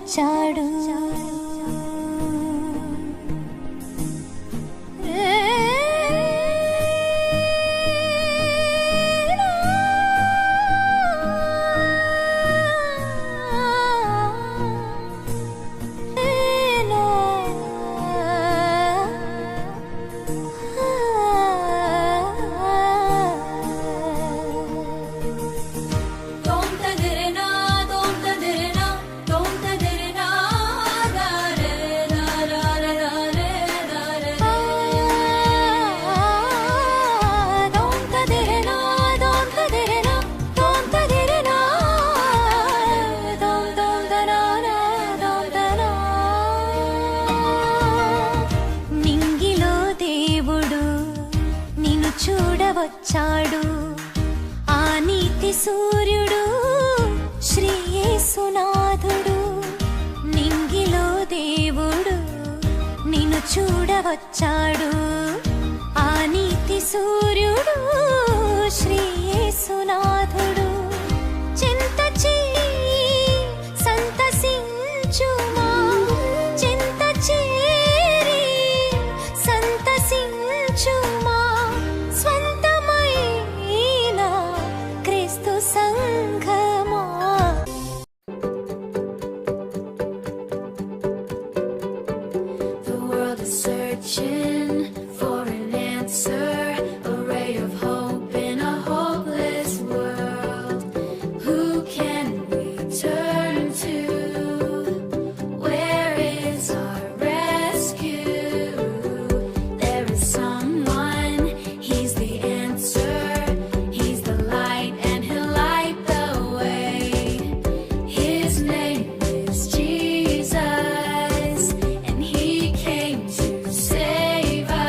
వచ్చాడు. చూడవచ్చాడు ఆ నీతి సూర్యుడు శ్రీ యేసునాథుడు. నింగిలో దేవుడు నిన్ను చూడవచ్చాడు ఆ నీతి సూర్యుడు శ్రీ యేసునాథుడు. చింత సంతసించుమా, చింత చేరి సంతసించుమా, స్వంతమైన క్రీస్తు సంఘమా. The world is searching for an answer, a ray of hope in a hopeless world. Who can we turn to? Where is our rescue? There is someone, he's the answer, he's the light and he'll light the way. His name is Jesus and he came to save us.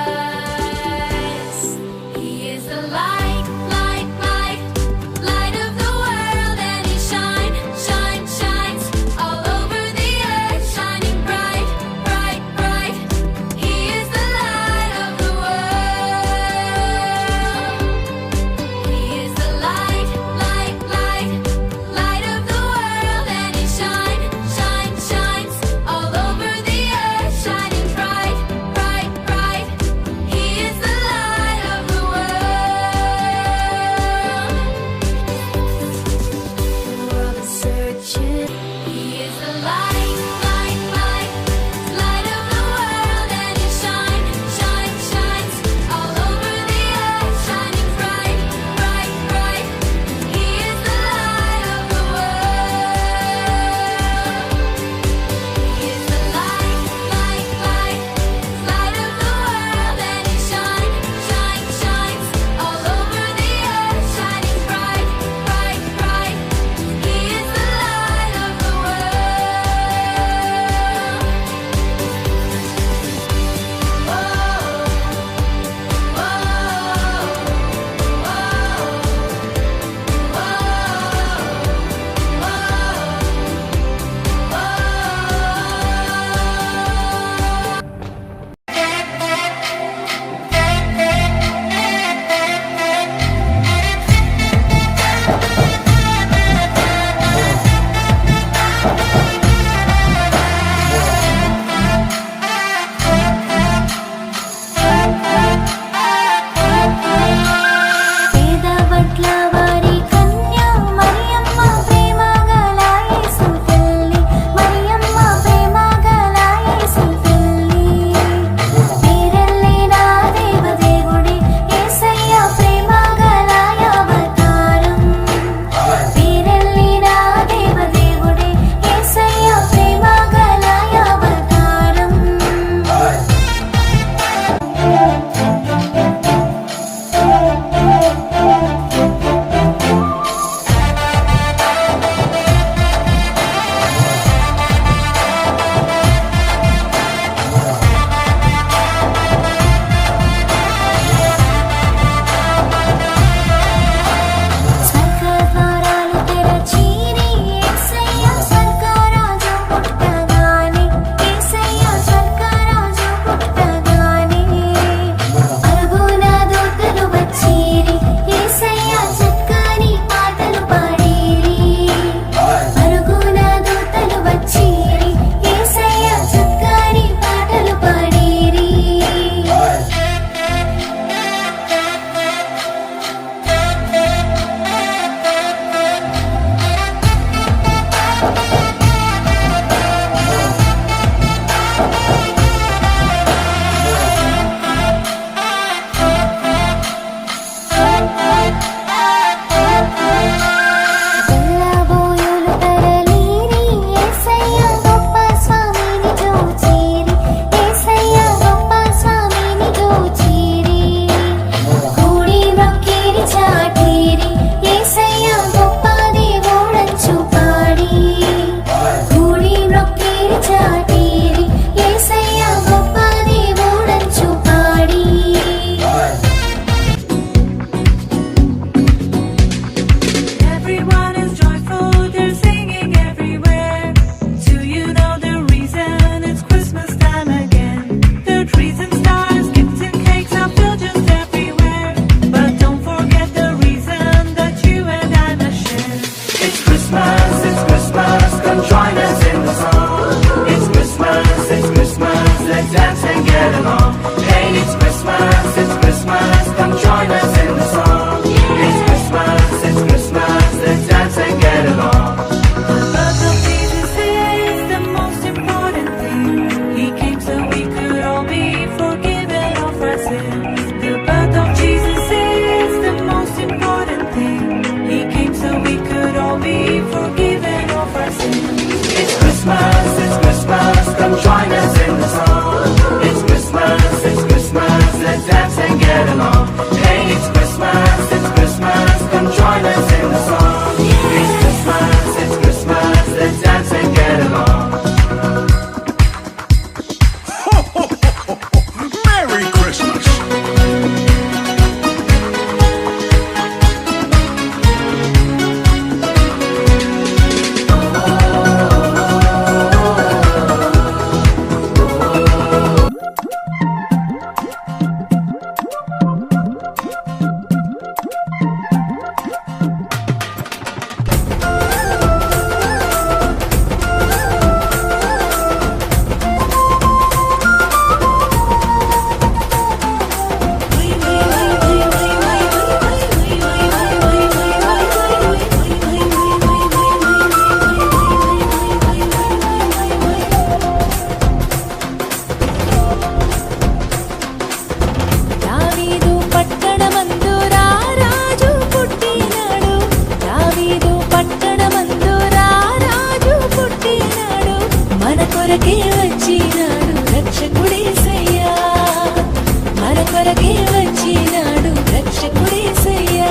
కొరకే వచ్చినాడు రక్షకుడేసయ్యా.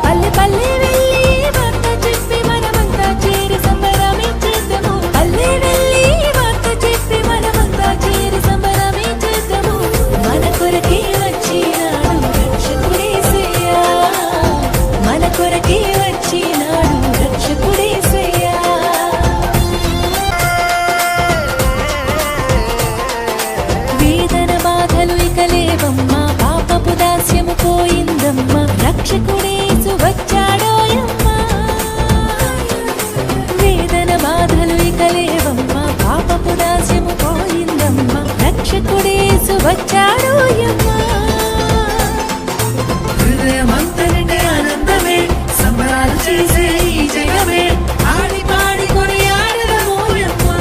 పల్లె పల్లె వెళ్ళి వార్త చెప్పి మనమంతా చేరి సంబరమించేద్దాము. పల్లె వెళ్ళి వార్త చెప్పి మనమంతా చేరి సంబరమించేద్దాము. మన కొరకే వచ్చినాడు రక్షకుడేసయ్యా. మన కొరకే వచ్చినాడు రక్షకుడేసయ్యా. వేదన బాధలు ఇక లేవమ్మా, పాపపు దాస్యము పోయిందమ్మా, రక్షకుడేసు వచ్చాడోయమ్మా. వేదన బాధలు ఇక లేవమ్మా, పాపపు దాస్యము పోయిందమ్మా, రక్షకుడేసు వచ్చాడోయమ్మా. హృదయమంతనిండే ఆనందమే, సంబరాలు చేసే ఈ జగమే, ఆడి పాడి కొనియాడదమోయమ్మా.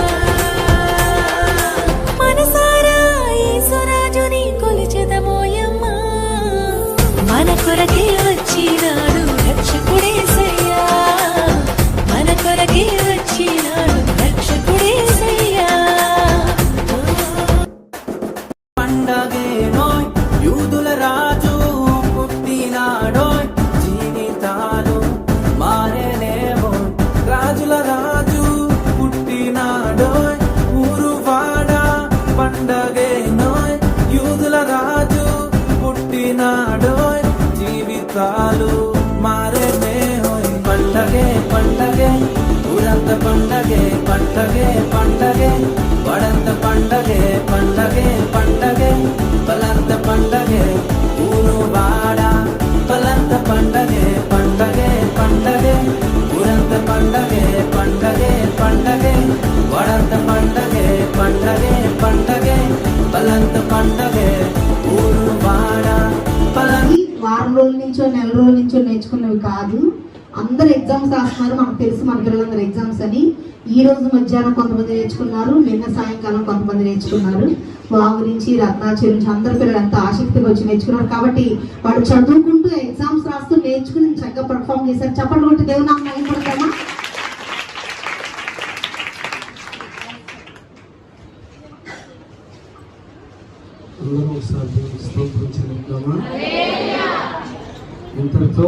మనసారా యేసురాజుని కొలిచెదమోయమ్మా. మన కొరకే వచ్చినాడు రక్షకుడేసయ్యా. మన కొరకే వచ్చినాడు రక్షకుడేసయ్యా. పండగేనోయ్ యూదుల రాజు పుట్టినాడోయ్, జీవితాలు మారేనేమోయ్, రాజుల రాజు పుట్టినాడోయ్, ఊరు వాడ పండగేనోయ్, యూదుల రాజు పుట్టినాడోయ్, జీవితాలు మారేనేమోయ్. పండగే పండగే ఊరంత పండగే, పండగే పండగే వడంత పండగే, పండగే పండగే పలంత పండగే, ఊరు వాడ పలంత పండగే, పండగే పండగే ఊరంత పండగే, పండగే పండగే వడంత పండగే, పండగే పండగే పలంత పండగే, ఊరు వాడ పలంత. వారం రోజుల నుంచో నెల రోజుల నుంచో నేర్చుకున్నవి కాదు. అందరు ఎగ్జామ్స్ రాస్తున్నారు, మనకు తెలుసు మన పిల్లలందరూ ఎగ్జామ్స్ అని. ఈ రోజు మధ్యాహ్నం కొంతమంది నేర్చుకున్నారు, నిన్న సాయంకాలం కొంతమంది నేర్చుకున్నారు. వాగు నుంచి రత్నాచరి నుంచి అందరు పిల్లలు ఎంత ఆసక్తిగా వచ్చి నేర్చుకున్నారు. కాబట్టి వాడు చదువుకుంటూ ఎగ్జామ్స్ రాస్తూ నేర్చుకుని చక్కగా పర్ఫామ్ చేశారు. చప్పట్లు కొట్టి దేవుని నామమున మహిమపడతామా? అందరూ ఒకసారి స్తోత్రం చెల్లిద్దామా? ఇంతటితో